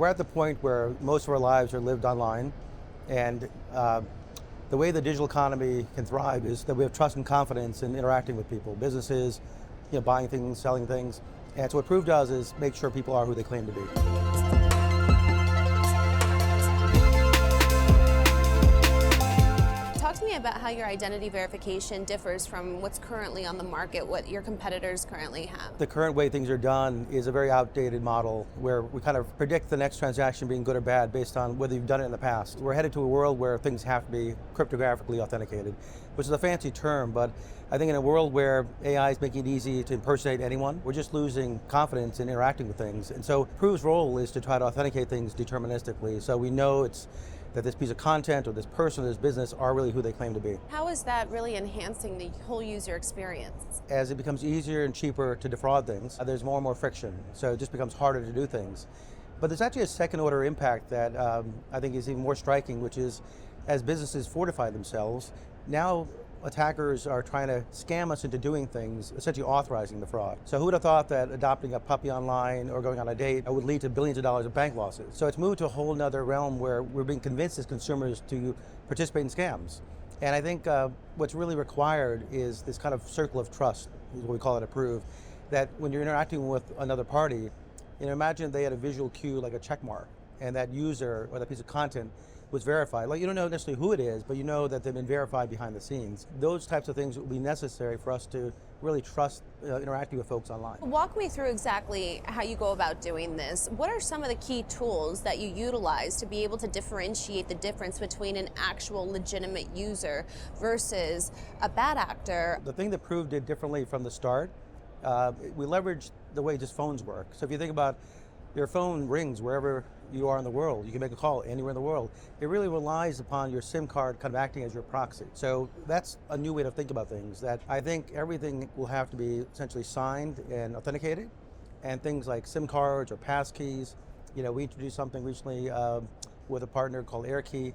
We're at the point where most of our lives are lived online, and the way the digital economy can thrive is that we have trust and confidence in interacting with people, businesses, buying things, selling things. And so what Proof does is make sure people are who they claim to be. Talk to me about how your identity verification differs from what's currently on the market, what your competitors currently have. The current way things are done is a very outdated model where we kind of predict the next transaction being good or bad based on whether you've done it in the past. We're headed to a world where things have to be cryptographically authenticated, which is a fancy term, but I think in a world where AI is making it easy to impersonate anyone, we're just losing confidence in interacting with things. And so Proof's role is to try to authenticate things deterministically, so we know that this piece of content or this person or this business are really who they claim to be. How is that really enhancing the whole user experience? As it becomes easier and cheaper to defraud things, there's more and more friction, so it just becomes harder to do things. But there's actually a second order impact that I think is even more striking, which is as businesses fortify themselves, now attackers are trying to scam us into doing things, essentially authorizing the fraud. So who would have thought that adopting a puppy online or going on a date would lead to billions of dollars of bank losses? So it's moved to a whole nother realm where we're being convinced as consumers to participate in scams. And I think what's really required is this kind of circle of trust, is what we call it at Proof, that when you're interacting with another party, imagine they had a visual cue like a check mark, and that user or that piece of content was verified. Like, you don't know necessarily who it is, but you know that they've been verified behind the scenes. Those types of things will be necessary for us to really trust interacting with folks online. Walk me through exactly how you go about doing this. What are some of the key tools that you utilize to be able to differentiate the difference between an actual legitimate user versus a bad actor? The thing that Proof did differently from the start, we leveraged the way just phones work. So if you think about your phone rings wherever you are in the world. You can make a call anywhere in the world. It really relies upon your SIM card kind of acting as your proxy. So that's a new way to think about things, that I think everything will have to be essentially signed and authenticated, and things like SIM cards or pass keys. We introduced something recently with a partner called AirKey.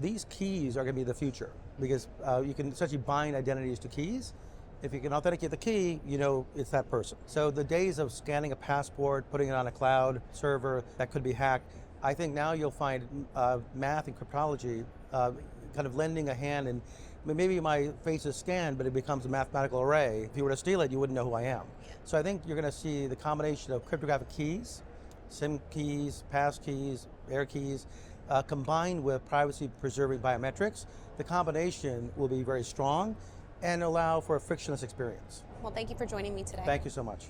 These keys are going to be the future because you can essentially bind identities to keys. If you can authenticate the key, it's that person. So the days of scanning a passport, putting it on a cloud server that could be hacked, I think now you'll find math and cryptology kind of lending a hand, and maybe my face is scanned, but it becomes a mathematical array. If you were to steal it, you wouldn't know who I am. So I think you're going to see the combination of cryptographic keys, SIM keys, pass keys, air keys, combined with privacy-preserving biometrics. The combination will be very strong and allow for a frictionless experience. Well, thank you for joining me today. Thank you so much.